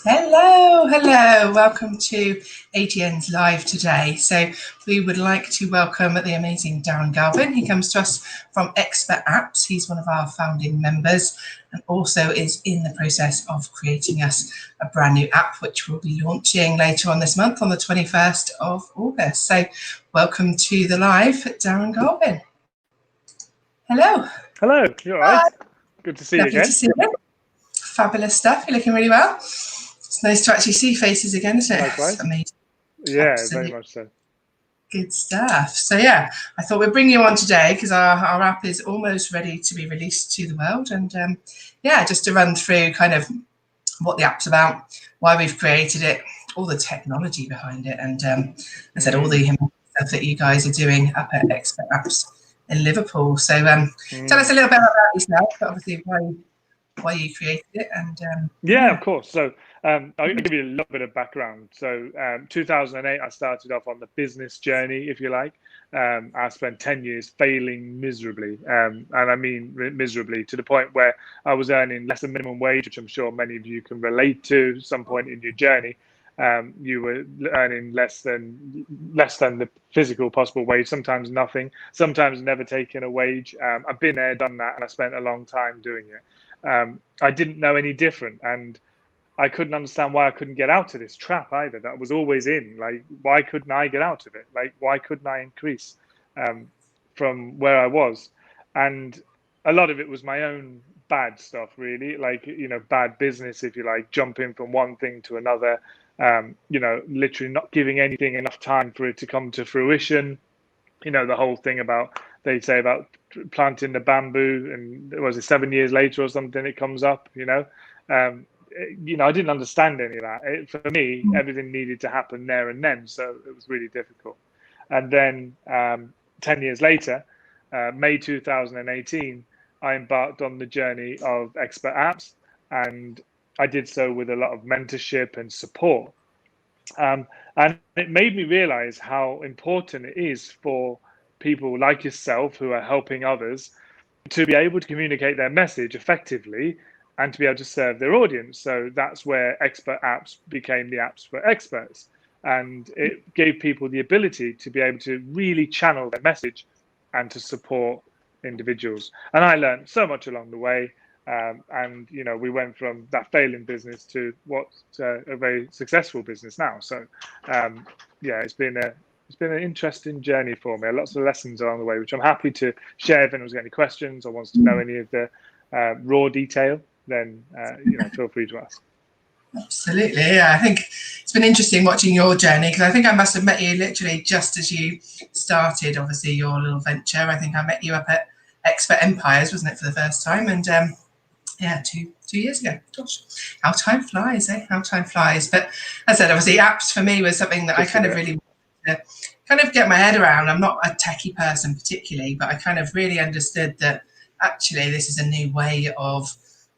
Hello. Welcome to ATN's Live today. So we would like to welcome the amazing Darren Galvin. He comes to us from Expert Apps. He's one of our founding members and also is in the process of creating us a brand new app, which we'll be launching later on this month on the 21st of August. So welcome to the live, Darren Galvin. Hello. Hello, you all right? Good to see you again. To see you. Fabulous stuff. You're looking really well. It's nice to actually see faces again, isn't it? Likewise. It's amazing. Yeah, Absolutely. very much so. Good stuff. So yeah, I thought we'd bring you on today because our app is almost ready to be released to the world. And just to run through kind of what the app's about, why we've created it, all the technology behind it, and I said all the stuff that you guys are doing up at Expert Apps in Liverpool. So tell us a little bit about yourself, but obviously why you created it. And yeah, of course. So I'll give you a little bit of background. So 2008, I started off on the business journey, if you like. I spent 10 years failing miserably, and I mean miserably, to the point where I was earning less than minimum wage, which I'm sure many of you can relate to some point in your journey. You were earning less than the physical possible wage, sometimes nothing, sometimes never taking a wage. I've been there, done that, and I spent a long time doing it. I didn't know any different, and I couldn't understand why I couldn't get out of this trap either. That was always in. Like, why couldn't I get out of it? Like, why couldn't I increase from where I was? And a lot of it was my own bad stuff, really. Like, bad business, if you like, jumping from one thing to another. Literally not giving anything enough time for it to come to fruition. The whole thing about, they say about planting the bamboo, and was it 7 years later or something it comes up. I didn't understand any of that. For me, everything needed to happen there and then, so it was really difficult. And then 10 years later, May 2018, I embarked on the journey of Expert Apps, and I did so with a lot of mentorship and support. And it made me realize how important it is for people like yourself who are helping others to be able to communicate their message effectively and to be able to serve their audience. So that's where Expert Apps became the apps for experts. And it gave people the ability to be able to really channel their message and to support individuals. And I learned so much along the way. We went from that failing business to what's a very successful business now. So it's been an interesting journey for me. Lots of lessons along the way, which I'm happy to share. If anyone's got any questions or wants to know any of the raw detail, then feel free to ask. Absolutely, yeah. I think it's been interesting watching your journey, because I think I must have met you literally just as you started, obviously, your little venture. I think I met you up at Expert Empires, wasn't it, for the first time? And 2 years ago. Gosh, how time flies, eh? How time flies. But as I said, obviously, apps for me was something that I kind of really wanted to kind of get my head around. I'm not a techie person particularly, but I kind of really understood that actually this is a new way of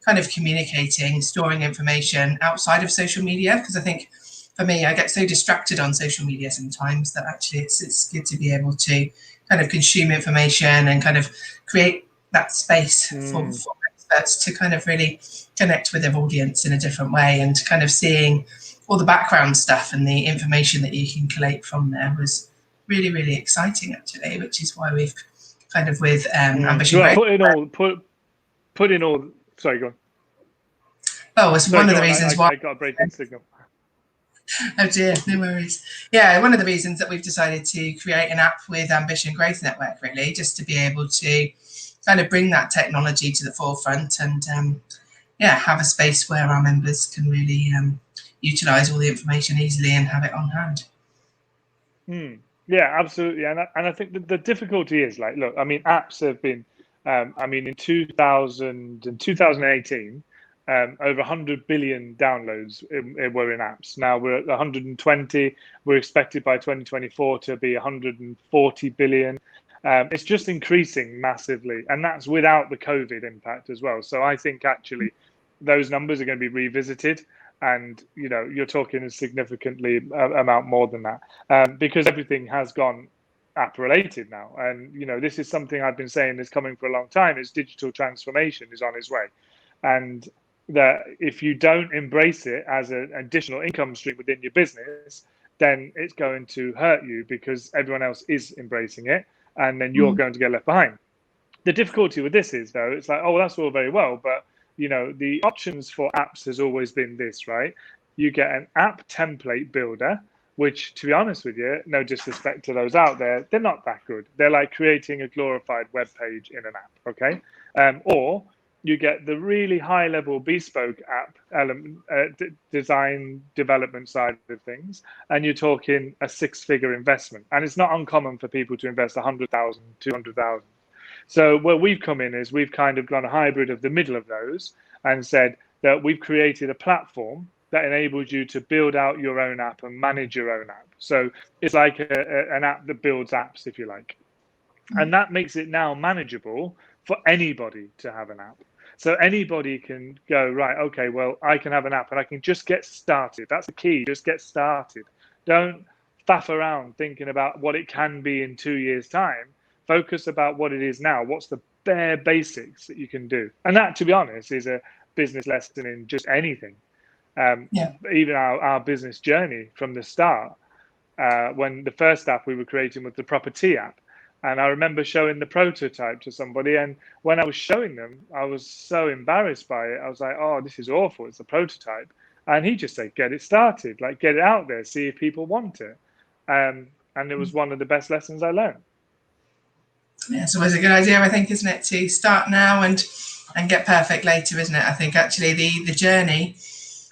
kind of communicating, storing information outside of social media. Because I think for me, I get so distracted on social media sometimes that actually it's good to be able to kind of consume information and kind of create that space for experts to kind of really connect with their audience in a different way, and kind of seeing all the background stuff and the information that you can collate from there was really, really exciting, actually, which is why we've kind of with Ambition. Well, put in all. Sorry, go on. Oh, it's one of the reasons why I got a breaking signal. Oh dear, no worries. Yeah, one of the reasons that we've decided to create an app with Ambition Growth Network, really, just to be able to kind of bring that technology to the forefront and have a space where our members can really utilize all the information easily and have it on hand. Yeah, absolutely. And I think the difficulty is, like, look, I mean, apps have been, in 2000 and 2018, over 100 billion downloads were in apps. Now we're at 120. We're expected by 2024 to be 140 billion. It's just increasing massively, and that's without the COVID impact as well. So I think actually those numbers are going to be revisited, and you're talking a significantly amount more than that, because everything has gone app related now. And this is something I've been saying is coming for a long time, is digital transformation is on its way. And that if you don't embrace it as an additional income stream within your business, then it's going to hurt you because everyone else is embracing it, and then you're going to get left behind. The difficulty with this is, though, it's like, oh, that's all very well, but the options for apps has always been this, right? You get an app template builder, which, to be honest with you, no disrespect to those out there, they're not that good. They're like creating a glorified web page in an app, okay? Or you get the really high-level bespoke app element, design development side of things, and you're talking a six-figure investment. And it's not uncommon for people to invest 100,000, 200,000. So where we've come in is we've kind of gone a hybrid of the middle of those and said that we've created a platform that enables you to build out your own app and manage your own app. So it's like an app that builds apps, if you like. And that makes it now manageable for anybody to have an app. So anybody can go, right, okay, well, I can have an app and I can just get started. That's the key, just get started. Don't faff around thinking about what it can be in 2 years' time. Focus about what it is now. What's the bare basics that you can do? And that, to be honest, is a business lesson in just anything. Even our business journey from the start, when the first app we were creating was the property app. And I remember showing the prototype to somebody. And when I was showing them, I was so embarrassed by it. I was like, oh, this is awful. It's a prototype. And he just said, get it started, like get it out there, see if people want it. And it was one of the best lessons I learned. Yeah, it's always a good idea, I think, isn't it, to start now and get perfect later, isn't it? I think actually the journey,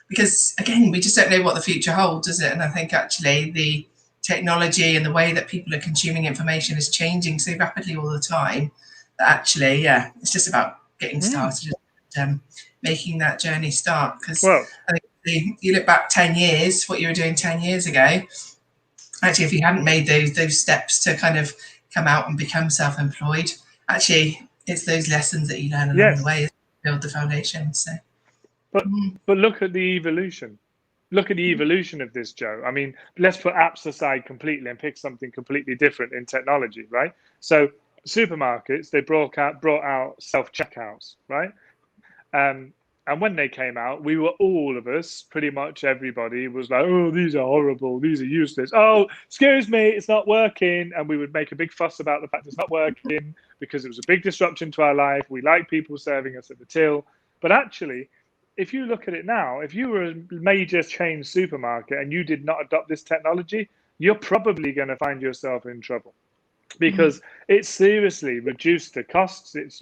because again, we just don't know what the future holds, does it? And I think actually the technology and the way that people are consuming information is changing so rapidly all the time that actually, it's just about getting started and making that journey start. Because I think you look back 10 years, what you were doing 10 years ago, actually, if you hadn't made those steps to kind of come out and become self-employed, actually, it's those lessons that you learn along the way that build the foundation. So, but look at the evolution. Look at the evolution of this, Joe. I mean, let's put apps aside completely and pick something completely different in technology, right? So supermarkets, they brought out self-checkouts, right? And when they came out, we were all of us, pretty much everybody was like, oh, these are horrible. These are useless. Oh, excuse me, it's not working. And we would make a big fuss about the fact it's not working because it was a big disruption to our life. We like people serving us at the till. But actually, if you look at it now, if you were a major chain supermarket and you did not adopt this technology, you're probably going to find yourself in trouble because it's seriously reduced the costs. It's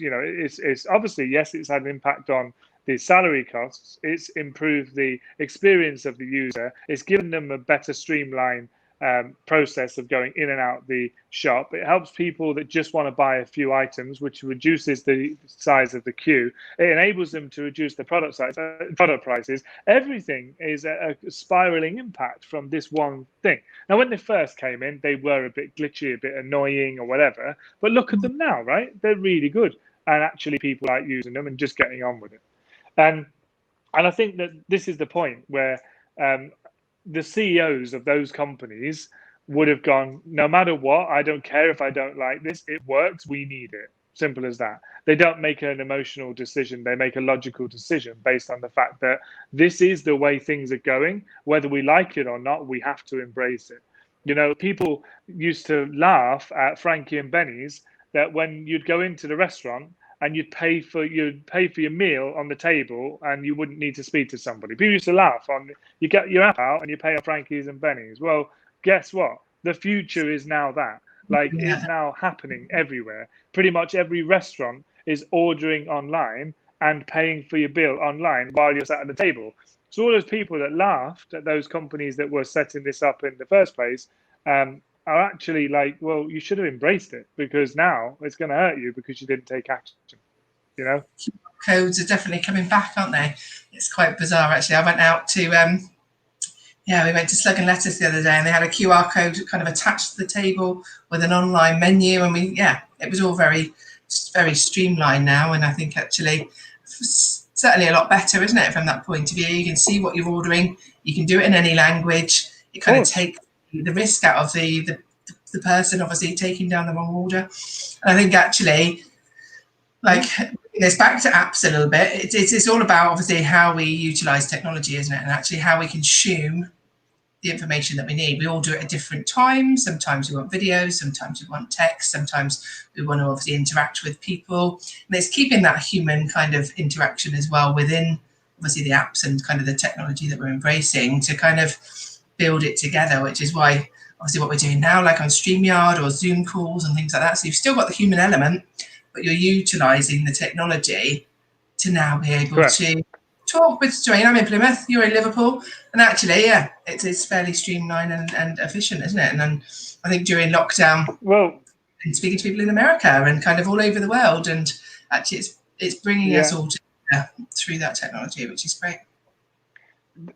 obviously, yes, it's had an impact on the salary costs. It's improved the experience of the user. It's given them a better streamlined process of going in and out the shop. It helps people that just want to buy a few items, which reduces the size of the queue. It enables them to reduce the product prices. Everything is a spiraling impact from this one thing. Now, when they first came in, they were a bit glitchy, a bit annoying or whatever. But look at them now, right? They're really good. And actually people like using them and just getting on with it. And I think that this is the point where the CEOs of those companies would have gone, no matter what, I don't care if I don't like this, it works, we need it. Simple as that. They don't make an emotional decision, they make a logical decision based on the fact that this is the way things are going. Whether we like it or not, we have to embrace it. People used to laugh at Frankie and Benny's that when you'd go into the restaurant and you'd pay for your meal on the table and you wouldn't need to speak to somebody. People used to laugh you get your app out and you pay on Frankie's and Benny's. Well, guess what? The future is now that. It's now happening everywhere. Pretty much every restaurant is ordering online and paying for your bill online while you're sat at the table. So all those people that laughed at those companies that were setting this up in the first place, are actually like, well, you should have embraced it because now it's going to hurt you because you didn't take action. Codes are definitely coming back, aren't they? It's quite bizarre, actually. I went out to, we went to Slug and Lettuce the other day and they had a QR code kind of attached to the table with an online menu. And it was all very, very streamlined now. And I think actually certainly a lot better, isn't it, from that point of view? You can see what you're ordering. You can do it in any language. It kind of takes the risk out of the person obviously taking down the wrong order. And I think actually, It's back to apps a little bit. It's all about obviously how we utilize technology, isn't it? And actually how we consume the information that we need. We all do it at different times. Sometimes we want videos, sometimes we want text, sometimes we want to obviously interact with people. And it's keeping that human kind of interaction as well within obviously the apps and kind of the technology that we're embracing to kind of build it together, which is why obviously what we're doing now, like on StreamYard or Zoom calls and things like that. So you've still got the human element, but you're utilizing the technology to now be able to talk with Dwayne. I'm in Plymouth, you're in Liverpool, and actually, yeah, it's fairly streamlined and efficient, isn't it? And then I think during lockdown, and speaking to people in America and kind of all over the world, and actually, it's bringing us all together through that technology, which is great.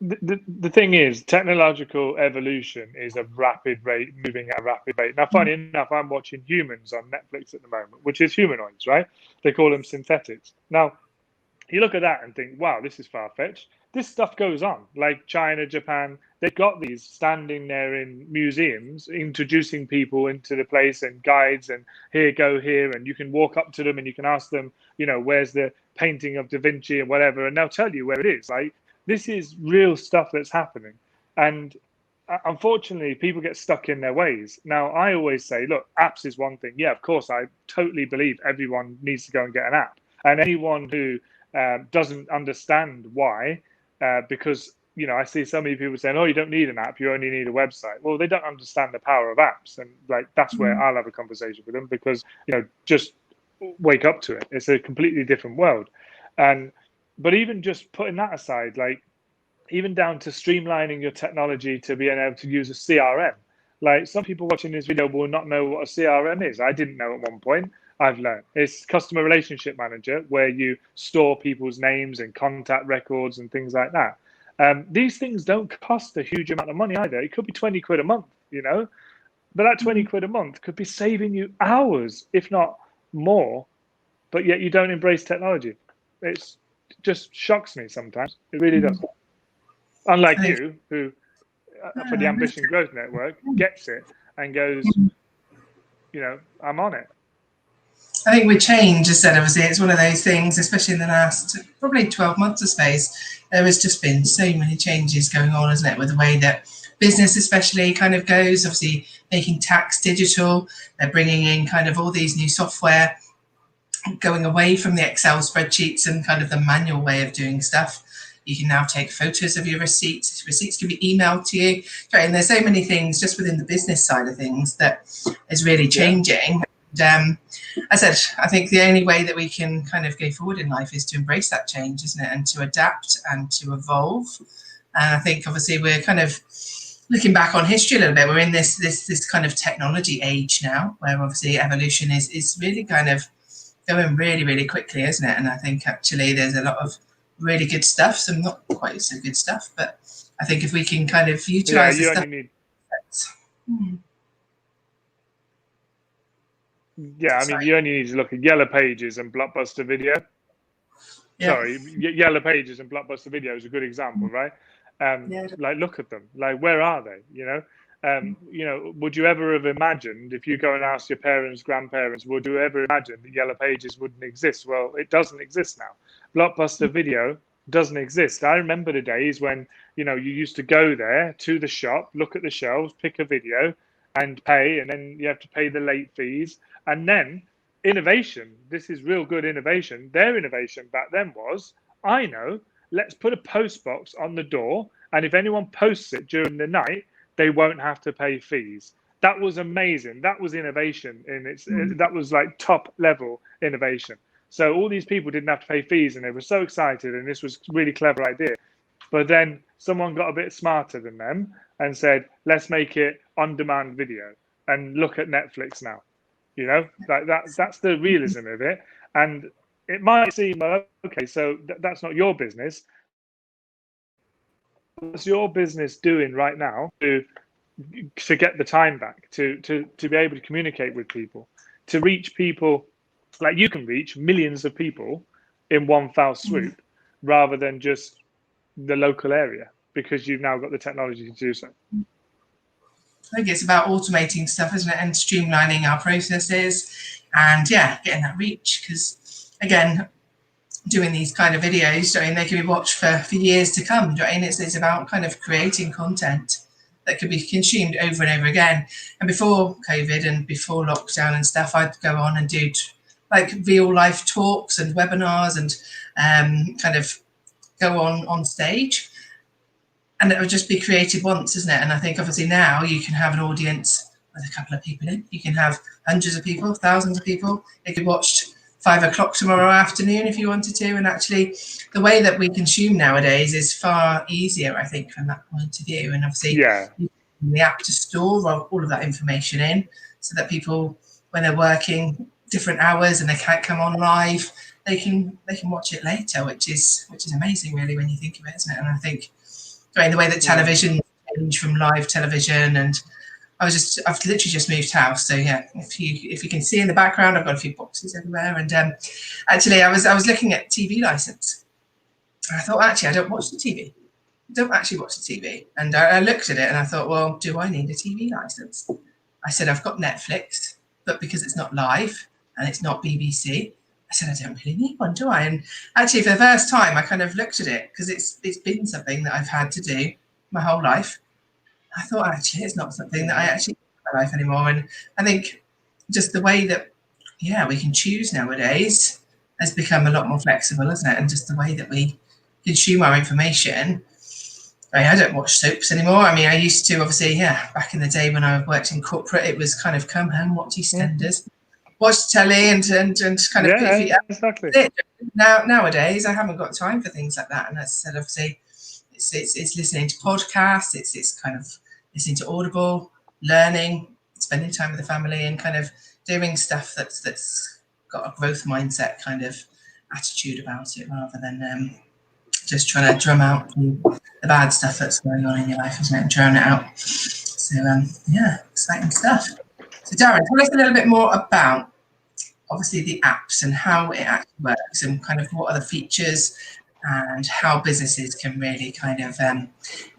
The thing is, technological evolution is a rapid rate, moving at a rapid rate. Now, funny enough, I'm watching Humans on Netflix at the moment, which is humanoids, right? They call them synthetics. Now, you look at that and think, wow, this is far-fetched. This stuff goes on, like China, Japan. They've got these standing there in museums, introducing people into the place and guides and here, go here. And you can walk up to them and you can ask them, you know, where's the painting of Da Vinci and whatever. And they'll tell you where it is. Like, this is real stuff that's happening. And unfortunately, people get stuck in their ways. Now, I always say, look, apps is one thing. Yeah, of course, I totally believe everyone needs to go and get an app. And anyone who doesn't understand why, because, you know, I see so many people saying, oh, you don't need an app, you only need a website. Well, they don't understand the power of apps. And like, that's where I'll have a conversation with them because, you know, just wake up to it. It's a completely different world. But even just putting that aside, like even down to streamlining your technology to being able to use a CRM. Like some people watching this video will not know what a CRM is. I didn't know at one point. I've learned it's customer relationship manager, where you store people's names and contact records and things like that. These things don't cost a huge amount of money either. It could be 20 quid a month, you know, but that 20 quid a month could be saving you hours, if not more. But yet you don't embrace technology. It's just shocks me sometimes. It really does. Unlike you, who for the Ambition Growth Network gets it and goes, you know, I'm on it. I think with change, as I said, obviously, it's one of those things, especially in the last probably 12 months of space, there has just been so many changes going on, isn't it, with the way that business especially kind of goes, obviously making tax digital, they're bringing in kind of all these new software, going away from the Excel spreadsheets and kind of the manual way of doing stuff. You can now take photos of your receipts. Receipts can be emailed to you. And there's so many things just within the business side of things that is really changing. And as I said, I think the only way that we can kind of go forward in life is to embrace that change, isn't it? And to adapt and to evolve. And I think obviously we're kind of looking back on history a little bit. We're in this kind of technology age now, where obviously evolution is really kind of going really, really quickly, isn't it? And I think actually there's a lot of really good stuff, some not quite so good stuff, but I think if we can kind of utilize the stuff. I mean, you only need to look at Yellow Pages and Blockbuster Video. Sorry, Yellow Pages and Blockbuster Video is a good example, right? Like, look at them. Like, where are they? You know, would you ever have imagined, if you go and ask your parents, grandparents, would you ever imagine that Yellow Pages wouldn't exist? Well, it doesn't exist now. Blockbuster Video doesn't exist. I remember the days when, you know, you used to go there to the shop, look at the shelves, pick a video and pay, and then you have to pay the late fees. And then innovation, this is real good innovation. Their innovation back then was, I know, let's put a post box on the door, and if anyone posts it during the night, they won't have to pay fees. That was amazing. That was innovation, and that was like top level innovation. So all these people didn't have to pay fees, and they were so excited, and this was a really clever idea. But then someone got a bit smarter than them and said, let's make it on-demand video, and look at Netflix now. You know, like that's the realism of it. And it might seem, okay, so that's not your business. What's your business doing right now to get the time back, to be able to communicate with people, to reach people like you can reach millions of people in one foul swoop rather than just the local area, because you've now got the technology to do so. I think it's about automating stuff, isn't it, and streamlining our processes and getting that reach. Because again, doing these kind of videos, and they can be watched for years to come. And it's about kind of creating content that could be consumed over and over again. And before COVID and before lockdown and stuff, I'd go on and do like real life talks and webinars and kind of go on stage. And it would just be created once, isn't it? And I think obviously now you can have an audience with a couple of people in. You can have hundreds of people, thousands of people. They could watch 5 o'clock tomorrow afternoon if you wanted to. And actually, the way that we consume nowadays is far easier, I think, from that point of view. And obviously, the app to store all of that information in, so that people, when they're working different hours and they can't come on live, they can watch it later, which is amazing, really, when you think of it, isn't it? And I think, the way that television changed from live television, and I've literally just moved house, so yeah. If you can see in the background, I've got a few boxes everywhere, and actually, I was looking at TV license. And I thought, actually, I don't watch the TV. I don't actually watch the TV, and I looked at it and I thought, well, do I need a TV license? I said, I've got Netflix, but because it's not live and it's not BBC, I said, I don't really need one, do I? And actually, for the first time, I kind of looked at it, because it's been something that I've had to do my whole life. I thought, actually, it's not something that I actually do in my life anymore. And I think just the way that, we can choose nowadays has become a lot more flexible, isn't it? And just the way that we consume our information. I don't watch soaps anymore. I mean, I used to, obviously, back in the day when I worked in corporate, it was kind of come home, watch EastEnders, watch telly and kind of put your feet up. Exactly. Nowadays, I haven't got time for things like that. And as I said, obviously, it's listening to podcasts, it's kind of listening to Audible, learning, spending time with the family, and kind of doing stuff that's got a growth mindset kind of attitude about it, rather than just trying to drum out the bad stuff that's going on in your life, isn't it? And drown it out. So exciting stuff. So Darren, tell us a little bit more about, obviously, the apps and how it actually works, and kind of what are the features and how businesses can really kind of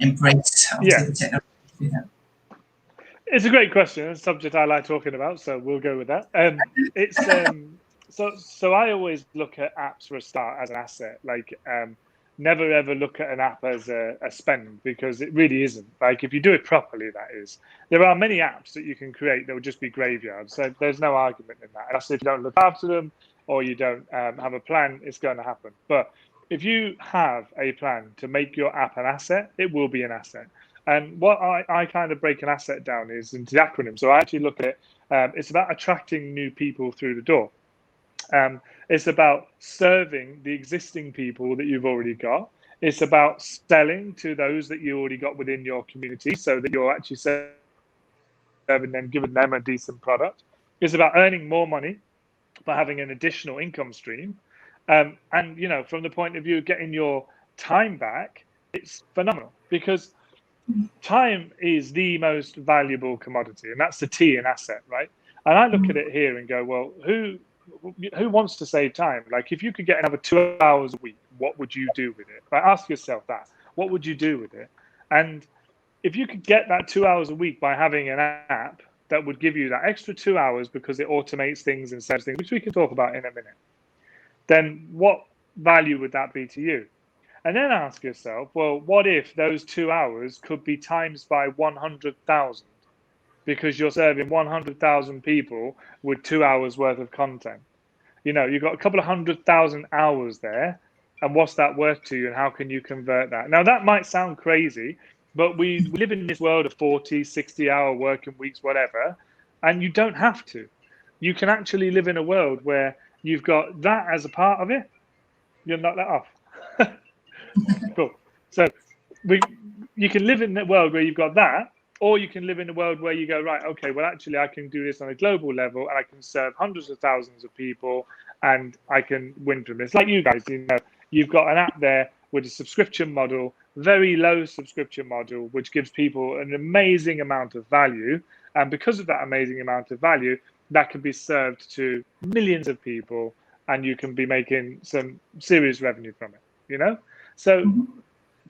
embrace the technology. It's a great question. It's a subject I like talking about, so we'll go with that. It's so I always look at apps for a start as an asset. Like, never ever look at an app as a spend, because it really isn't. Like, if you do it properly, that is. There are many apps that you can create that will just be graveyards. So there's no argument in that. Unless if you don't look after them, or you don't have a plan, it's going to happen. But if you have a plan to make your app an asset, it will be an asset. And what I kind of break an asset down is into the acronym. So I actually look at it, it's about attracting new people through the door. It's about serving the existing people that you've already got. It's about selling to those that you already got within your community, so that you're actually serving them, giving them a decent product. It's about earning more money by having an additional income stream. And, from the point of view of getting your time back, it's phenomenal, because time is the most valuable commodity, and that's the T in asset, right? And I look at it here and go, well, who wants to save time? Like, if you could get another 2 hours a week, what would you do with it? Like, ask yourself that. What would you do with it? And if you could get that 2 hours a week by having an app that would give you that extra 2 hours, because it automates things and says things, which we can talk about in a minute, then what value would that be to you? And then ask yourself, well, what if those 2 hours could be times by 100,000? Because you're serving 100,000 people with 2 hours worth of content. You've got a couple of 100,000 hours there. And what's that worth to you? And how can you convert that? Now, that might sound crazy, but we live in this world of 40, 60-hour working weeks, whatever. And you don't have to. You can actually live in a world where you've got that as a part of it. You'll knock that off. Cool. So you can live in a world where you've got that, or you can live in a world where you go, right, okay, well, actually, I can do this on a global level, and I can serve hundreds of thousands of people, and I can win from this. Like you guys, you've got an app there with a subscription model, very low subscription model, which gives people an amazing amount of value. And because of that amazing amount of value, that can be served to millions of people, and you can be making some serious revenue from it, So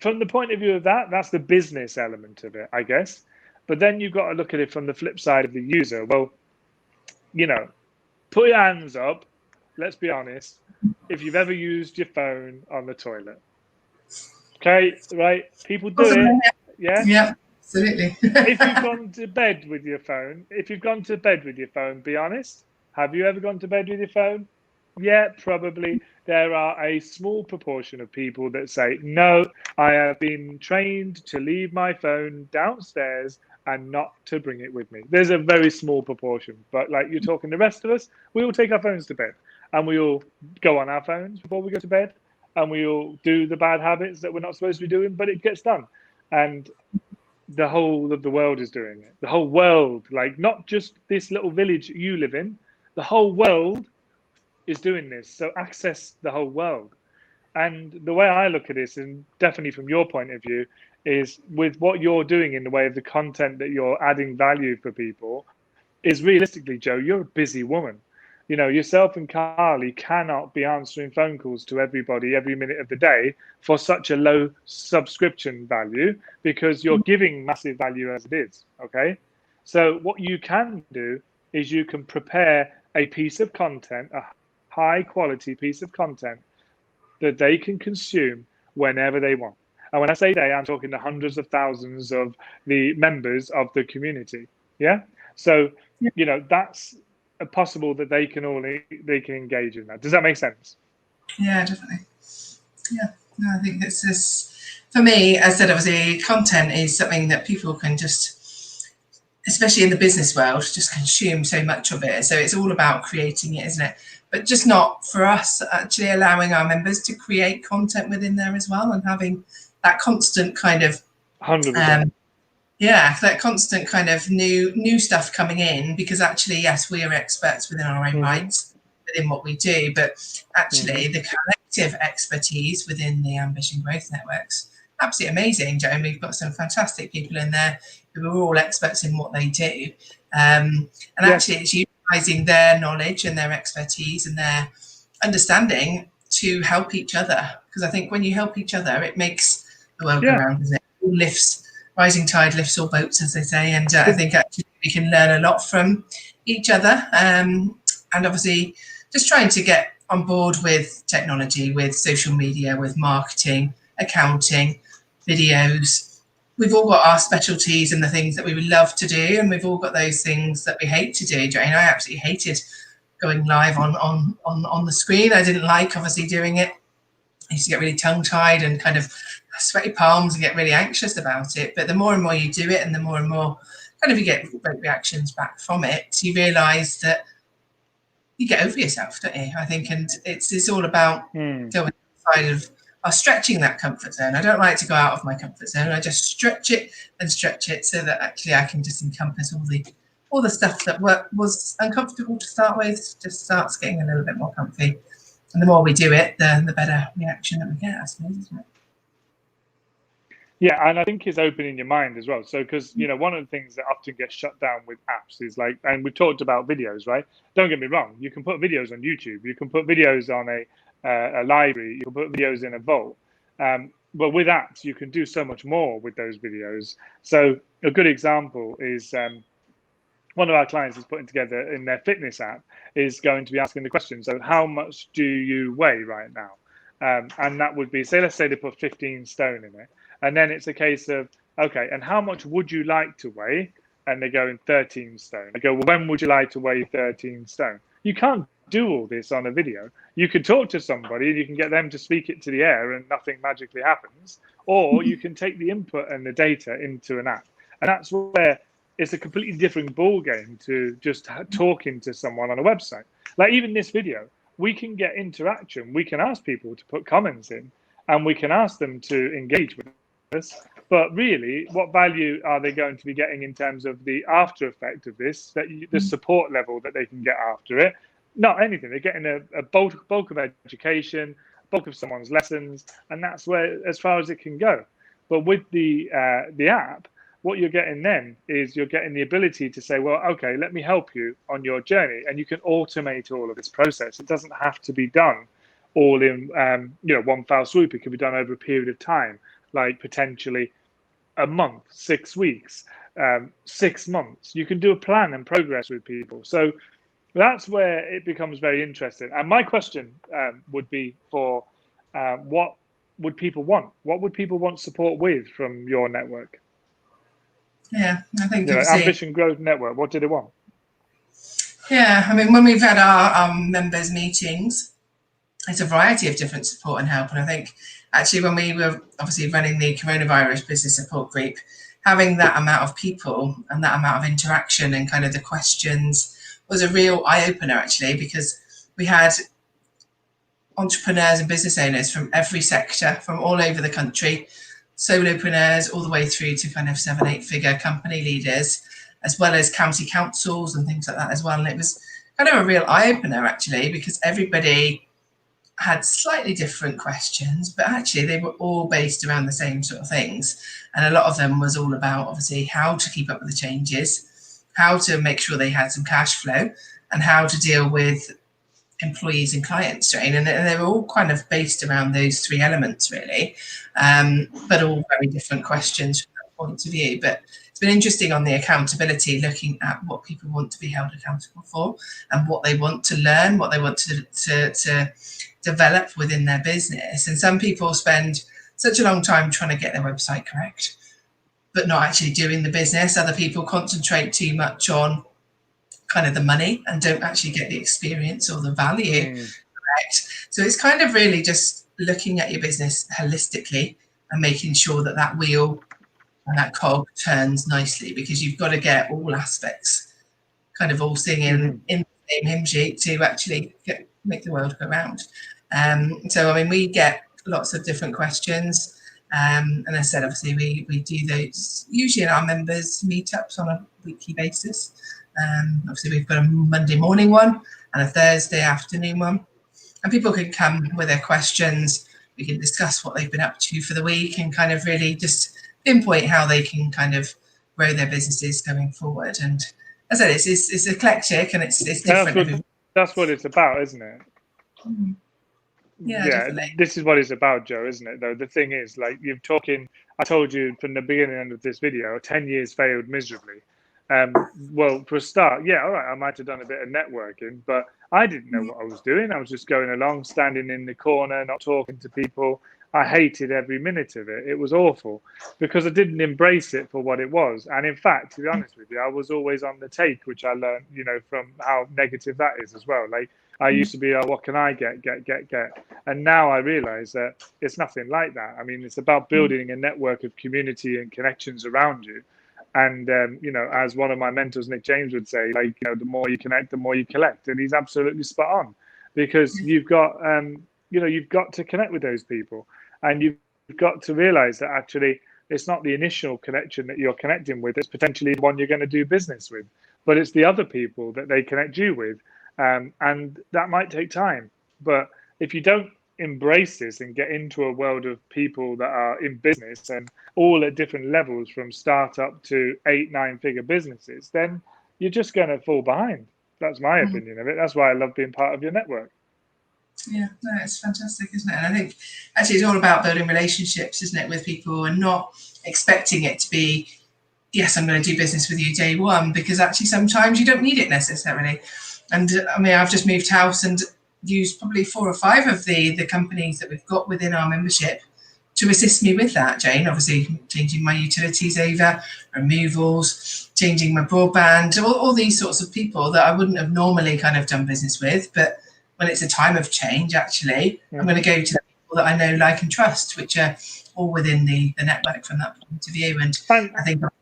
from the point of view of that, that's the business element of it, I guess. But then you've got to look at it from the flip side of the user. Well, put your hands up. Let's be honest. if you've ever used your phone on the toilet. Okay, right? People do it. Yeah? Yeah, absolutely. If you've gone to bed with your phone, be honest. Have you ever gone to bed with your phone? Yeah, probably. There are a small proportion of people that say, no, I have been trained to leave my phone downstairs and not to bring it with me. There's a very small proportion, but like you're talking the rest of us, we all take our phones to bed and we all go on our phones before we go to bed and we all do the bad habits that we're not supposed to be doing, but it gets done. And the whole of the world is doing it. The whole world, like not just this little village you live in, the whole world is doing this. So access the whole world. And the way I look at this, and definitely from your point of view, is with what you're doing in the way of the content that you're adding value for people, is realistically, Joe, you're a busy woman. You know, yourself and Carly cannot be answering phone calls to everybody every minute of the day for such a low subscription value because you're giving massive value as it is. Okay. So, what you can do is you can prepare a piece of content, a high quality piece of content that they can consume whenever they want. And when I say they, I'm talking the hundreds of thousands of the members of the community. Yeah. So, you know, that's possible that they can engage in that. Does that make sense? Yeah, definitely. Yeah, no, I think it's just, for me, as I said, obviously, content is something that people can just, especially in the business world, just consume so much of it. So it's all about creating it, isn't it? But just not for us, actually allowing our members to create content within there as well and having that constant kind of 100%. Yeah, that constant kind of new stuff coming in, because actually, yes, we are experts within our own rights, within what we do, but actually the collective expertise within the Ambition Growth Networks, absolutely amazing, Joan. We've got some fantastic people in there who are all experts in what they do. And actually it's utilising their knowledge and their expertise and their understanding to help each other. Because I think when you help each other, it makes the world go round, doesn't it? It lifts. Rising tide lifts all boats, as they say, and I think actually we can learn a lot from each other. And obviously, just trying to get on board with technology, with social media, with marketing, accounting, videos. We've all got our specialties and the things that we would love to do, and we've all got those things that we hate to do. Jane, I absolutely hated going live on the screen. I didn't like, obviously, doing it. I used to get really tongue-tied and kind of sweaty palms and get really anxious about it. But the more and more you do it and the more and more kind of you get great reactions back from it, you realise that you get over yourself, don't you? I think, and it's all about going outside of or stretching that comfort zone. I don't like to go out of my comfort zone. I just stretch it so that actually I can just encompass all the stuff that was uncomfortable to start with, just starts getting a little bit more comfy. And the more we do it, the better reaction that we get, I suppose, isn't it? Yeah, and I think it's opening your mind as well. So, because, you know, one of the things that often gets shut down with apps is like, and we've talked about videos, right? Don't get me wrong. You can put videos on YouTube. You can put videos on a library. You can put videos in a vault. But with apps, you can do so much more with those videos. So a good example is one of our clients is putting together in their fitness app is going to be asking the question, so how much do you weigh right now? And that would be, let's say they put 15 stone in it. And then it's a case of, okay, and how much would you like to weigh? And they go in 13 stone. I go, well, when would you like to weigh 13 stone? You can't do all this on a video. You can talk to somebody and you can get them to speak it to the air and nothing magically happens. Or you can take the input and the data into an app. And that's where it's a completely different ball game to just talking to someone on a website. Like even this video, we can get interaction. We can ask people to put comments in and we can ask them to engage with us. But really, what value are they going to be getting in terms of the after effect of this, the support level that they can get after it? Not anything. They're getting a bulk of education, bulk of someone's lessons, and that's where as far as it can go. But with the app, what you're getting then is you're getting the ability to say, well, okay, let me help you on your journey, and you can automate all of this process. It doesn't have to be done all in one foul swoop. It can be done over a period of time, like potentially a month, 6 weeks, 6 months. You can do a plan and progress with people. So That's where it becomes very interesting. And my question would be for what would people want? What would people want support with from your network? Yeah, I think Ambition Growth Network. What do they want? Yeah, I mean, when we've had our members meetings, it's a variety of different support and help. And I think actually when we were obviously running the coronavirus business support group, having that amount of people and that amount of interaction and kind of the questions was a real eye-opener actually, because we had entrepreneurs and business owners from every sector, from all over the country, solopreneurs all the way through to kind of 7-8 figure company leaders, as well as county councils and things like that as well. And it was kind of a real eye-opener actually, because everybody had slightly different questions, but actually they were all based around the same sort of things. And a lot of them was all about obviously how to keep up with the changes, how to make sure they had some cash flow, and how to deal with employees and client strain. And they were all kind of based around those three elements really, but all very different questions from that point of view. But it's been interesting on the accountability, looking at what people want to be held accountable for and what they want to learn, what they want to develop within their business. And some people spend such a long time trying to get their website correct, but not actually doing the business. Other people concentrate too much on kind of the money and don't actually get the experience or the value correct. So it's kind of really just looking at your business holistically and making sure that that wheel and that cog turns nicely, because you've got to get all aspects kind of all singing in the same hymn sheet to actually make the world go round. So, I mean, we get lots of different questions. And as I said, obviously, we do those usually in our members' meetups on a weekly basis. Obviously, we've got a Monday morning one and a Thursday afternoon one. And people can come with their questions. We can discuss what they've been up to for the week and kind of really just pinpoint how they can kind of grow their businesses going forward. And as I said, it's eclectic and it's different. That's what it's about, isn't it? Yeah, definitely. This is what it's about, Joe, isn't it? Though the thing is, like I told you from the beginning of this video, 10 years failed miserably. Well, for a start, all right, I might have done a bit of networking, but I didn't know what I was doing. I was just going along, standing in the corner, not talking to people. I hated every minute of it. It was awful because I didn't embrace it for what it was. And in fact, to be honest with you, I was always on the take, which I learned, from how negative that is as well. Like I used to be, oh, what can I get? And now I realize that it's nothing like that. I mean, it's about building a network of community and connections around you. And, as one of my mentors, Nick James, would say, like, the more you connect, the more you collect. And he's absolutely spot on, because you've got, you've got to connect with those people. And you've got to realize that actually it's not the initial connection that you're connecting with. It's potentially the one you're going to do business with, but it's the other people that they connect you with. And that might take time. But if you don't embrace this and get into a world of people that are in business and all at different levels, from startup to 8-9 figure businesses, then you're just going to fall behind. That's my opinion of it. That's why I love being part of your network. Yeah, no, it's fantastic, isn't it? And I think actually it's all about building relationships, isn't it, with people, and not expecting it to be, yes, I'm going to do business with you day one, because actually sometimes you don't need it necessarily. And I mean, I've just moved house and used probably 4 or 5 of the companies that we've got within our membership to assist me with that, Jane. Obviously, changing my utilities over, removals, changing my broadband, all these sorts of people that I wouldn't have normally kind of done business with. But when it's a time of change, actually, I'm going to go to the people that I know, like, and trust, which are all within the network from that point of view. And I think that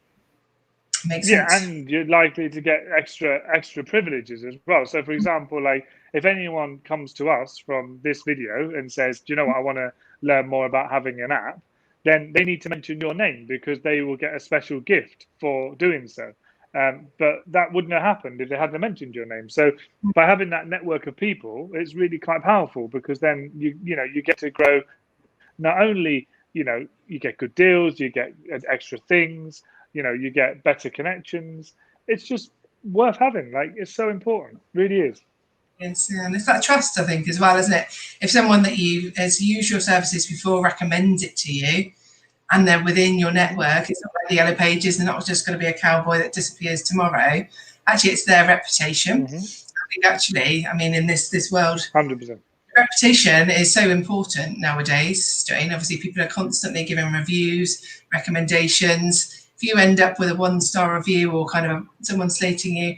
makes sense. Yeah, and you're likely to get extra privileges as well. So, for example, like if anyone comes to us from this video and says, do you know what, I want to learn more about having an app, then they need to mention your name, because they will get a special gift for doing so. But that wouldn't have happened if they hadn't mentioned your name. So by having that network of people, it's really quite powerful, because then you get to grow. Not only you get good deals, you get extra things, you get better connections. It's just worth having. Like, it's so important, really is. Yes, and it's that trust, I think, as well, isn't it? If someone that has used your services before recommends it to you, and they're within your network, it's not like the Yellow Pages. They're not just going to be a cowboy that disappears tomorrow. Actually, it's their reputation. think actually, I mean, in this world, 100%. reputation is so important nowadays, Jane. Obviously, people are constantly giving reviews, recommendations. If you end up with a 1-star review or kind of someone slating you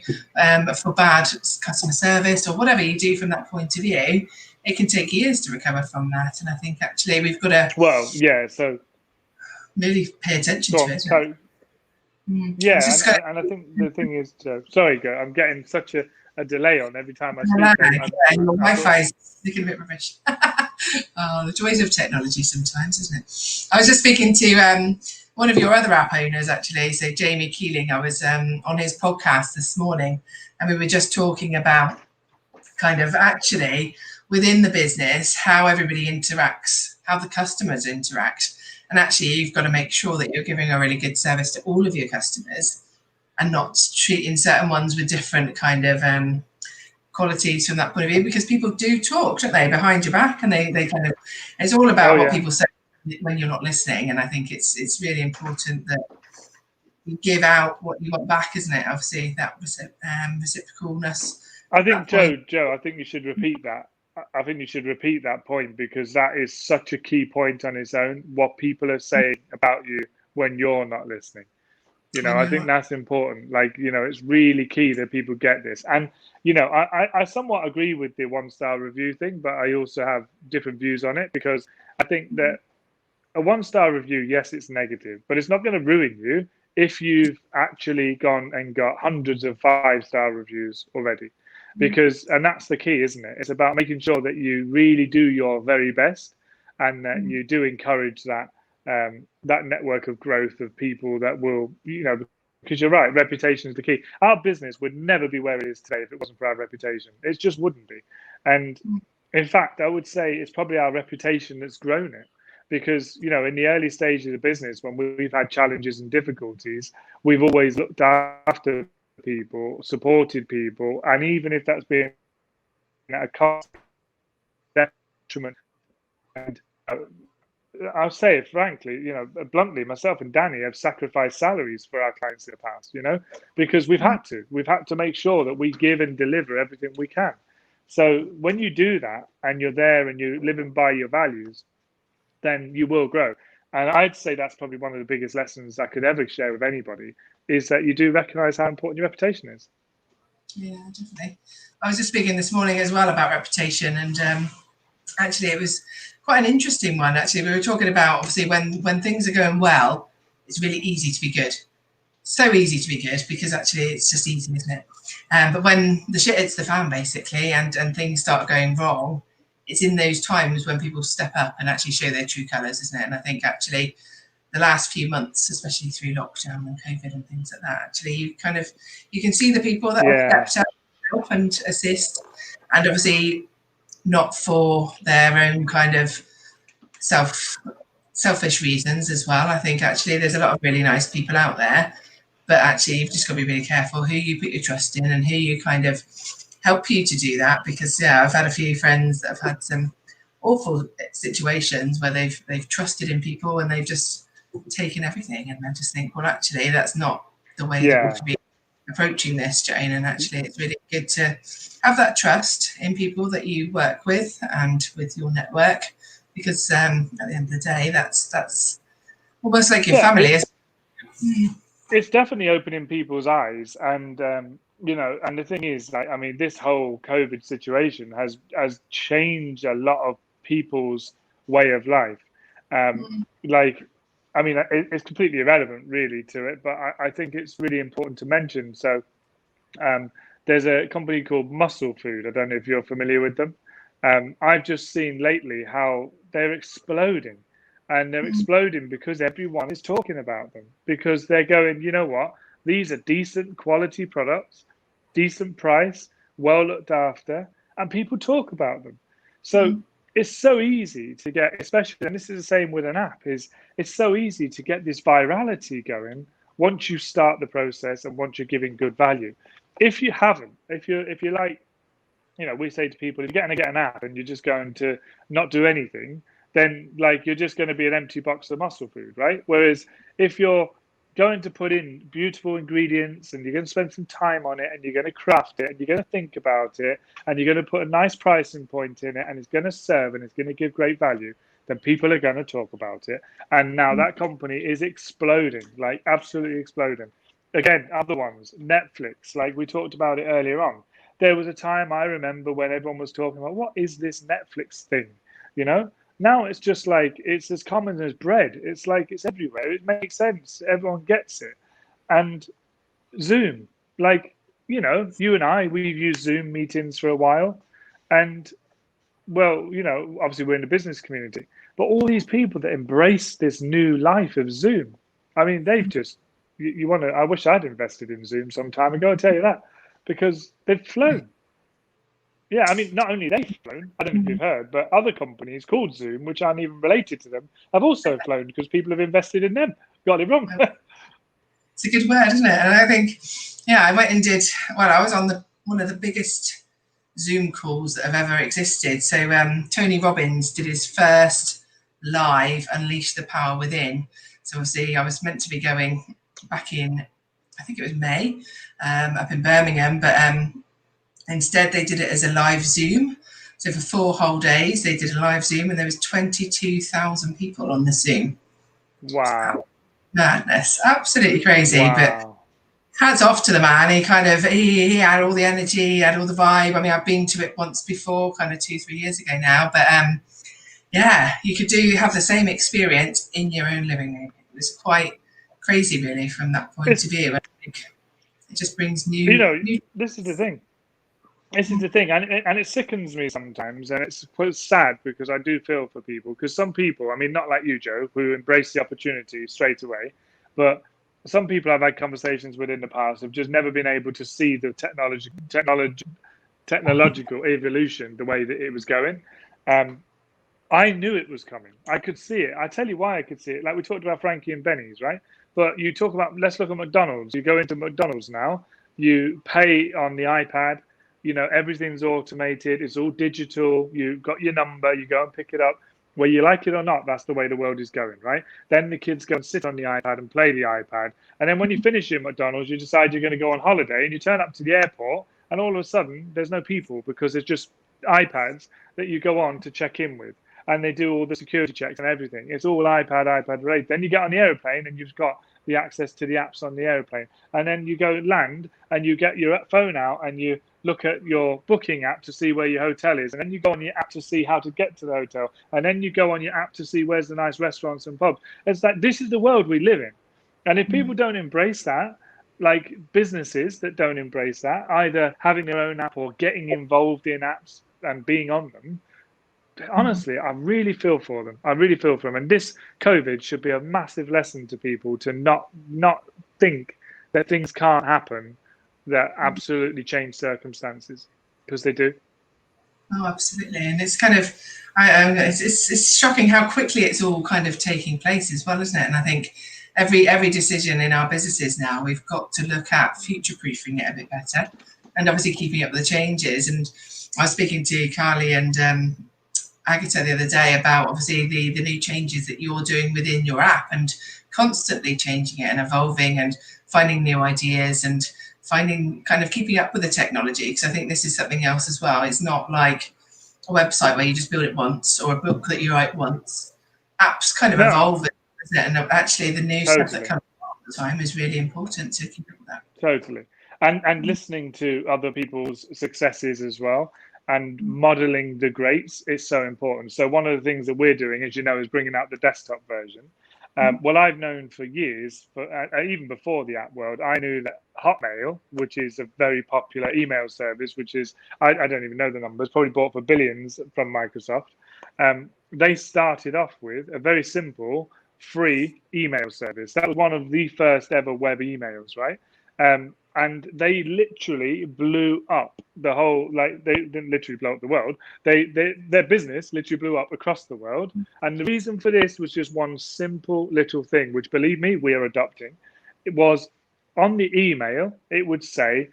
for bad customer service or whatever you do from that point of view, it can take years to recover from that. And I think actually we've got to so really pay attention to it. And I think the thing is, sorry, Go, I'm getting such a delay on every time I speak. Your Wi-Fi is looking a bit rubbish. Oh, the joys of technology sometimes, isn't it? I was just speaking to one of your other app owners, actually, so Jamie Keeling. I was on his podcast this morning, and we were just talking about kind of actually within the business, how everybody interacts, how the customers interact. And actually, you've got to make sure that you're giving a really good service to all of your customers and not treating certain ones with different kind of qualities from that point of view, because people do talk, don't they, behind your back, and they kind of, it's all about what people say when you're not listening. And I think it's really important that you give out what you want back, isn't it? Obviously, that reciprocalness. I think, Joe, I think you should repeat that. I think you should repeat that point, because that is such a key point on its own, what people are saying about you when you're not listening. I think that's important. Like, it's really key that people get this. And, I somewhat agree with the 1-star review thing, but I also have different views on it, because I think that a 1-star review, yes, it's negative, but it's not going to ruin you if you've actually gone and got hundreds of 5-star reviews already. Because, and that's the key, isn't it? It's about making sure that you really do your very best, and that you do encourage that that network of growth of people that will, because you're right, reputation is the key. Our business would never be where it is today if it wasn't for our reputation. It just wouldn't be. And in fact, I would say it's probably our reputation that's grown it, because, in the early stages of business, when we've had challenges and difficulties, we've always looked after people, supported people, and even if that's been at a cost, detriment, and I'll say it frankly, bluntly, myself and Danny have sacrificed salaries for our clients in the past, because we've had to make sure that we give and deliver everything we can. So when you do that and you're there and you're living by your values, then you will grow. And I'd say that's probably one of the biggest lessons I could ever share with anybody, is that you do recognize how important your reputation is. Yeah, definitely. I was just speaking this morning as well about reputation, and actually it was quite an interesting one. Actually, we were talking about, obviously, when things are going well, it's really easy to be good. So easy to be good, because actually it's just easy, isn't it? But when the shit hits the fan, basically, and things start going wrong, it's in those times when people step up and actually show their true colours, isn't it? And I think actually the last few months, especially through lockdown and COVID and things like that, actually you can see the people that have stepped up to help and assist, and obviously not for their own kind of selfish reasons as well. I think actually there's a lot of really nice people out there, but actually you've just got to be really careful who you put your trust in and who you kind of help you to do that. Because I've had a few friends that have had some awful situations where they've trusted in people and they've just taken everything, and I just think, well, actually that's not the way that we should be approaching this, Jane. And actually it's really good to have that trust in people that you work with and with your network, because at the end of the day, that's almost like your family. It's definitely opening people's eyes, and and the thing is, like, I mean, this whole COVID situation has changed a lot of people's way of life. Like, I mean, it's completely irrelevant really to it, but I think it's really important to mention. So there's a company called Muscle Food. I don't know if you're familiar with them. I've just seen lately how they're exploding, and they're exploding because everyone is talking about them, because they're going, you know what, these are decent quality products, decent price, well looked after, and people talk about them. So it's so easy to get, especially, and this is the same with an app, is it's so easy to get this virality going once you start the process and once you're giving good value. If you haven't, if you're like, we say to people, if you're going to get an app and you're just going to not do anything, then like you're just going to be an empty box of muscle food, right? Whereas if you're going to put in beautiful ingredients, and you're going to spend some time on it, and you're going to craft it, and you're going to think about it, and you're going to put a nice pricing point in it, and it's going to serve, and it's going to give great value, then people are going to talk about it. And now that company is exploding, like absolutely exploding. Again, other ones, Netflix, like we talked about it earlier on. There was a time I remember when everyone was talking about, what is this Netflix thing? You know, now it's just like, it's as common as bread. It's like, it's everywhere. It makes sense. Everyone gets it. And Zoom, like, you know, you and I, we've used Zoom meetings for a while. And well, you know, obviously we're in the business community, but all these people that embrace this new life of Zoom, I mean, they've just, you want to, I wish I'd invested in Zoom some time ago, I'll tell you that, because they've flown. Yeah, I mean, not only they've flown, I don't know if you've heard, but other companies called Zoom, which aren't even related to them, have also flown because people have invested in them. Got it wrong. It's a good word, isn't it? And I think, yeah, I went and did, well, I was on one of the biggest Zoom calls that have ever existed. So Tony Robbins did his first live Unleash the Power Within. So obviously I was meant to be going back in, I think it was May, up in Birmingham, but instead they did it as a live Zoom. So for 4 whole days they did a live Zoom, and there was 22,000 people on the Zoom. Wow. Madness, absolutely crazy. Wow. But hats off to the man. He kind of he had all the energy, he had all the vibe. I mean, I've been to it once before, kind of 2-3 years ago now. But yeah, you could have the same experience in your own living room. It was quite crazy, really, from that point of view. I think it just brings new. You know, this is the thing. This is the thing, and it sickens me sometimes, and it's sad because I do feel for people, because some people, I mean, not like you, Joe, who embrace the opportunity straight away, but some people I've had conversations with in the past have just never been able to see the technological evolution the way that it was going. I knew it was coming. I could see it. I tell you why I could see it. Like we talked about Frankie and Benny's, right? But you talk about, let's look at McDonald's. You go into McDonald's now, you pay on the iPad. You know, everything's automated. It's all digital. You've got your number. You go and pick it up. Whether you like it or not, that's the way the world is going, right? Then the kids go and sit on the iPad and play the iPad. And then when you finish your McDonald's, you decide you're going to go on holiday, and you turn up to the airport, and all of a sudden there's no people, because there's just iPads that you go on to check in with. And they do all the security checks and everything. It's all iPad related. Then you get on the airplane, and you've got the access to the apps on the airplane. And then you go land, and you get your phone out, and you look at your booking app to see where your hotel is. And then you go on your app to see how to get to the hotel. And then you go on your app to see where's the nice restaurants and pubs. It's like, this is the world we live in. And if people don't embrace that, like businesses that don't embrace that, either having their own app or getting involved in apps and being on them, honestly, I really feel for them. I really feel for them. And this COVID should be a massive lesson to people to not think that things can't happen that absolutely change circumstances, because they do. Oh, absolutely. And it's kind of, it's shocking how quickly it's all kind of taking place as well, isn't it? And I think every decision in our businesses now, we've got to look at future-proofing it a bit better, and obviously keeping up with the changes. And I was speaking to Carly and Agatha the other day about obviously the new changes that you're doing within your app, and constantly changing it and evolving and finding new ideas and finding kind of keeping up with the technology. Because I think this is something else as well. It's not like a website where you just build it once, or a book that you write once. Apps kind of evolve, isn't it? And actually the new stuff that comes all the time is really important to keep up with that. Totally. And listening to other people's successes as well, and modeling the greats is so important. So one of the things that we're doing, as you know, is bringing out the desktop version. Well, I've known for years, even before the app world, I knew that Hotmail, which is a very popular email service, which is, I don't even know the numbers, probably bought for billions from Microsoft. They started off with a very simple free email service. That was one of the first ever web emails, right? And they literally blew up the whole, like, they didn't literally blow up the world. Their business literally blew up across the world. And the reason for this was just one simple little thing, which, believe me, we are adopting. It was on the email, it would say,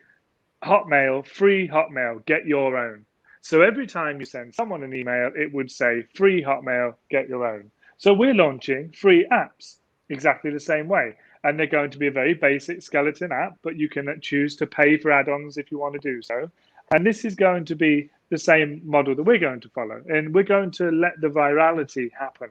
Hotmail, free Hotmail, get your own. So every time you send someone an email, it would say, free Hotmail, get your own. So we're launching free apps exactly the same way. and they're going to be a very basic skeleton app, but you can choose to pay for add-ons if you want to do so. And this is going to be the same model that we're going to follow, and we're going to let the virality happen.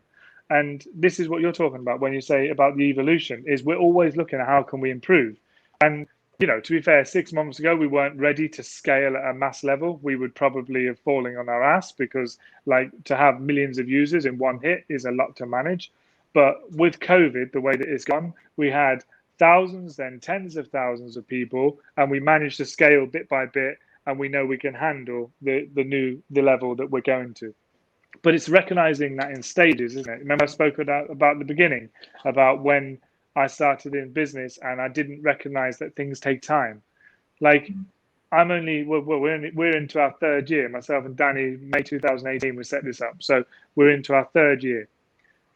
And this is what you're talking about when you say about the evolution, is we're always looking at how can we improve. And you know, to be fair, 6 months ago, we weren't ready to scale at a mass level. We would probably have fallen on our ass, because like, to have millions of users in one hit is a lot to manage. But with COVID, the way that it's gone, we had thousands, then tens of thousands of people, and we managed to scale bit by bit, and we know we can handle the level that we're going to. But it's recognizing that in stages, isn't it? Remember I spoke about the beginning, about when I started in business and I didn't recognize that things take time. Like, we're into our third year. Myself and Danny, May 2018, we set this up. So we're into our third year.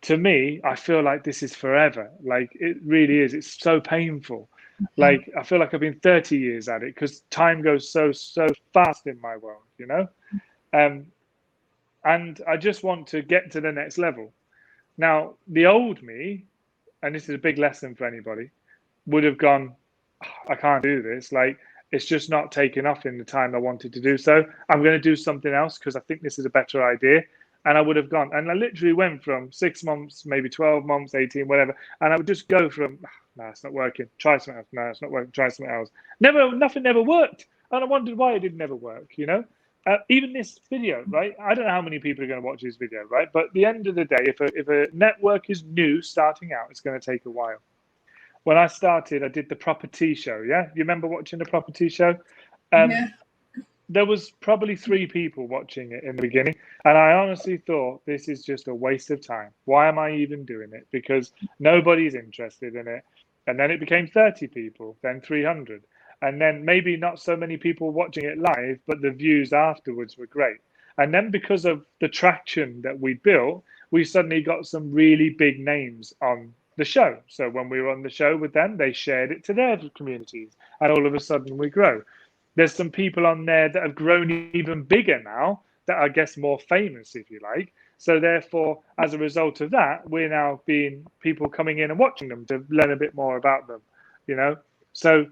To me, I feel like this is forever. Like, it really is. It's so painful. Like, I feel like I've been 30 years at it, because time goes so fast in my world, you know? And I just want to get to the next level. Now, the old me, and this is a big lesson for anybody, would have gone, I can't do this. Like, it's just not taking off in the time I wanted to do so. I'm going to do something else because I think this is a better idea. And I would have gone. And I literally went from 6 months, maybe 12 months, 18, whatever. And I would just go from, no, it's not working. Try something else. No, it's not working. Try something else. Nothing never worked. And I wondered why it didn't never work, you know? Even this video, right? I don't know how many people are going to watch this video, right? But at the end of the day, if a network is new, starting out, it's going to take a while. When I started, I did the property show. Yeah, you remember watching the property show? Yeah. There was probably 3 people watching it in the beginning, and I honestly thought, this is just a waste of time. Why am I even doing it? Because nobody's interested in it. And then it became 30 people, then 300. And then maybe not so many people watching it live, but the views afterwards were great. And then because of the traction that we built, we suddenly got some really big names on the show. So when we were on the show with them, they shared it to their communities, and all of a sudden we grow. There's some people on there that have grown even bigger now, that are, I guess, more famous, if you like. So therefore, as a result of that, we're now being people coming in and watching them to learn a bit more about them, you know? So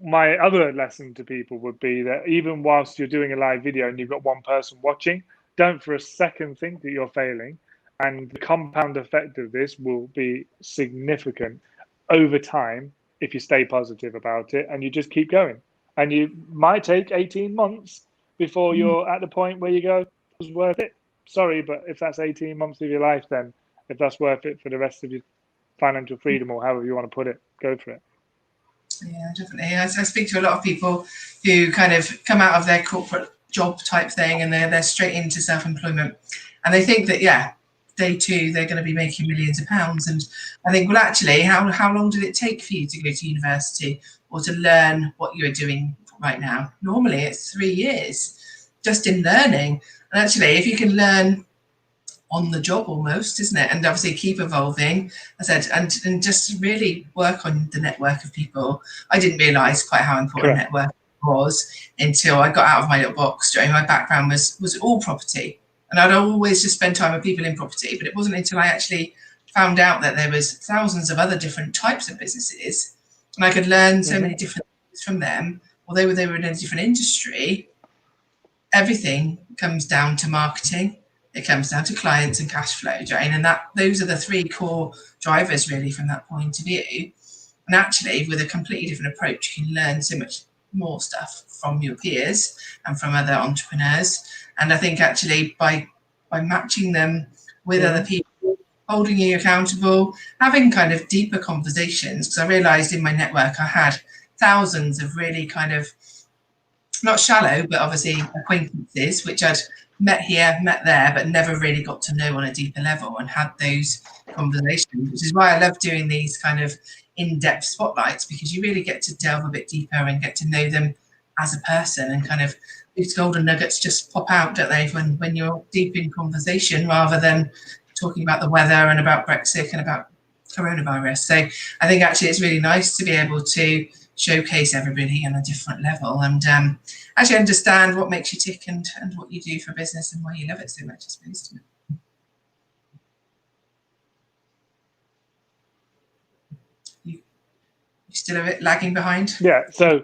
my other lesson to people would be that even whilst you're doing a live video and you've got one person watching, don't for a second think that you're failing. And the compound effect of this will be significant over time if you stay positive about it and you just keep going. And you might take 18 months before you're at the point where you go, it was worth it. Sorry, but if that's 18 months of your life, then if that's worth it for the rest of your financial freedom, or however you want to put it, go for it. Yeah, definitely. I speak to a lot of people who kind of come out of their corporate job type thing, and they're straight into self-employment, and they think that, yeah, day 2 they're going to be making millions of pounds. And I think, well, actually, how long did it take for you to go to university or to learn what you're doing right now? Normally it's 3 years just in learning. And actually, if you can learn on the job almost, isn't it? And obviously keep evolving, I said, and just really work on the network of people. I didn't realise quite how important network was until I got out of my little box. My background was all property, and I'd always just spend time with people in property, but it wasn't until I actually found out that there was thousands of other different types of businesses, and I could learn so many different things from them. Although they were in a different industry, everything comes down to marketing. It comes down to clients and cash flow, Jane, and those are the 3 core drivers really from that point of view. And actually, with a completely different approach, you can learn so much more stuff from your peers and from other entrepreneurs. And I think actually by matching them with other people, holding you accountable, having kind of deeper conversations, because I realised in my network I had thousands of really kind of not shallow, but obviously acquaintances, which I'd met here, met there, but never really got to know on a deeper level and had those conversations, which is why I love doing these kind of in-depth spotlights, because you really get to delve a bit deeper and get to know them as a person, and kind of these golden nuggets just pop out, don't they, when you're deep in conversation rather than talking about the weather and about Brexit and about coronavirus. So I think actually it's really nice to be able to showcase everybody on a different level and actually understand what makes you tick and what you do for business and why you love it so much, I suppose. You Still a bit lagging behind? Yeah, so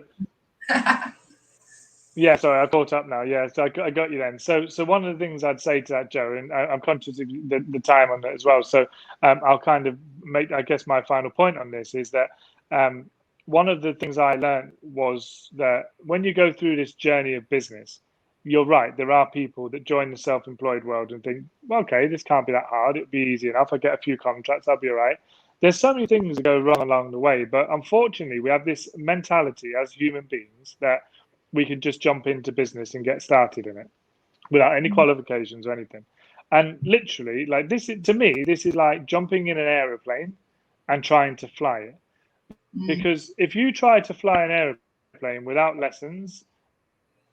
yeah, sorry, I caught up now. Yeah, so I got you then. So one of the things I'd say to that, Joe, and I'm conscious of the time on that as well. So I'll kind of make, I guess, my final point on this is that one of the things I learned was that when you go through this journey of business, you're right. There are people that join the self-employed world and think, well, okay, this can't be that hard. It'll be easy enough. I get a few contracts, I'll be all right. There's so many things that go wrong along the way, but unfortunately, we have this mentality as human beings that we can just jump into business and get started in it without any qualifications or anything. And literally, like this, to me, this is like jumping in an aeroplane and trying to fly it. Because if you try to fly an aeroplane without lessons,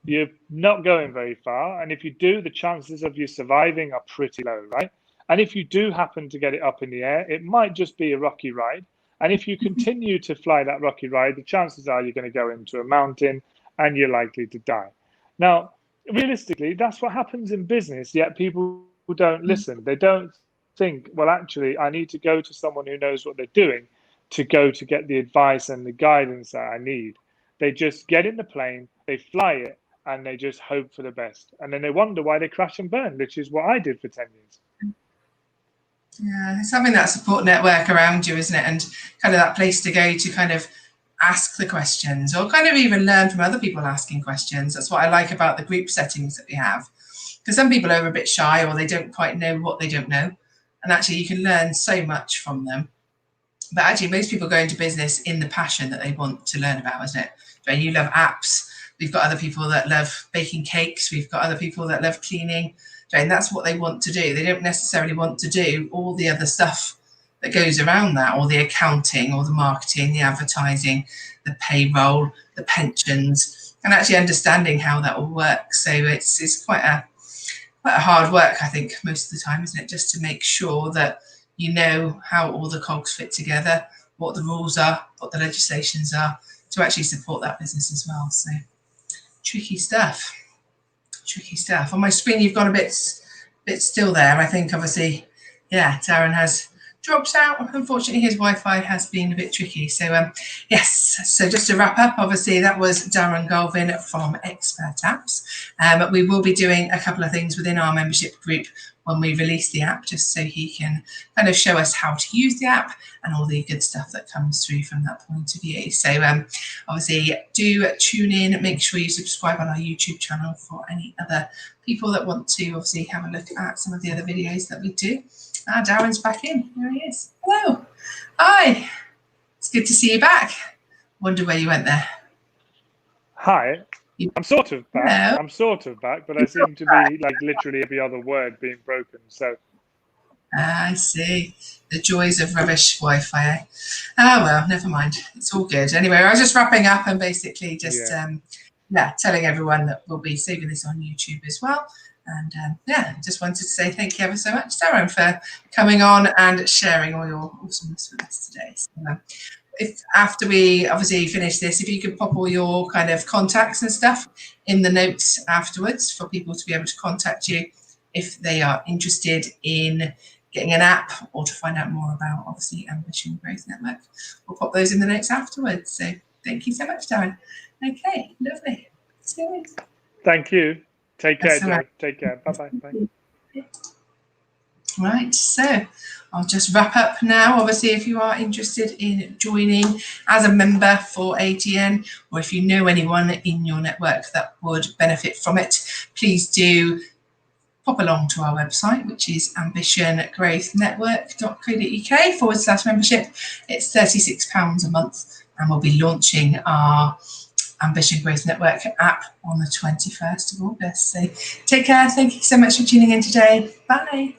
you're not going very far. And if you do, the chances of you surviving are pretty low, right? And if you do happen to get it up in the air, it might just be a rocky ride. And if you continue to fly that rocky ride, the chances are you're going to go into a mountain and you're likely to die. Now, realistically, that's what happens in business, yet people don't listen. They don't think, well, actually, I need to go to someone who knows what they're doing to get the advice and the guidance that I need. They just get in the plane, they fly it, and they just hope for the best. And then they wonder why they crash and burn, which is what I did for 10 years. Yeah, it's having that support network around you, isn't it? And kind of that place to go to kind of ask the questions or kind of even learn from other people asking questions. That's what I like about the group settings that we have. Because some people are a bit shy or they don't quite know what they don't know. And actually you can learn so much from them. But actually most people go into business in the passion that they want to learn about, isn't it? When you love apps, we've got other people that love baking cakes. We've got other people that love cleaning. And that's what they want to do. They don't necessarily want to do all the other stuff that goes around that, or the accounting, or the marketing, the advertising, the payroll, the pensions, and actually understanding how that all works. So it's quite a hard work, I think, most of the time, isn't it? Just to make sure that you know how all the cogs fit together, what the rules are, what the legislations are, to actually support that business as well. So tricky stuff. On my screen, you've got a bit still there. I think obviously, yeah, Darren has dropped out. Unfortunately, his Wi-Fi has been a bit tricky. So yes, so just to wrap up, obviously that was Darren Galvin from Expert Apps. We will be doing a couple of things within our membership group when we release the app, just so he can kind of show us how to use the app and all the good stuff that comes through from that point of view. So obviously do tune in, make sure you subscribe on our YouTube channel for any other people that want to obviously have a look at some of the other videos that we do. Darren's back in, there he is. Hello, hi, it's good to see you back. Wonder where you went there. Hi. I'm sort of back. Hello. I'm sort of back, but I seem to be like literally every other word being broken. So I see. The joys of rubbish Wi-Fi. Oh well, never mind. It's all good. Anyway, I was just wrapping up and basically just telling everyone that we'll be saving this on YouTube as well. And just wanted to say thank you ever so much, Darren, for coming on and sharing all your awesomeness with us today. So, if after we obviously finish this, if you could pop all your kind of contacts and stuff in the notes afterwards for people to be able to contact you if they are interested in getting an app or to find out more about obviously Ambition Growth Network, we'll pop those in the notes afterwards. So thank you so much, Darren. Okay, lovely. See you later. Thank you. Take care, Joe. Right. Take care. Bye-bye. Bye. Right, so I'll just wrap up now. Obviously, if you are interested in joining as a member for ATN, or if you know anyone in your network that would benefit from it, please do pop along to our website, which is ambitiongrowthnetwork.co.uk/membership. It's £36 a month, and we'll be launching our Ambition Growth Network app on the 21st of August. So take care. Thank you so much for tuning in today. Bye.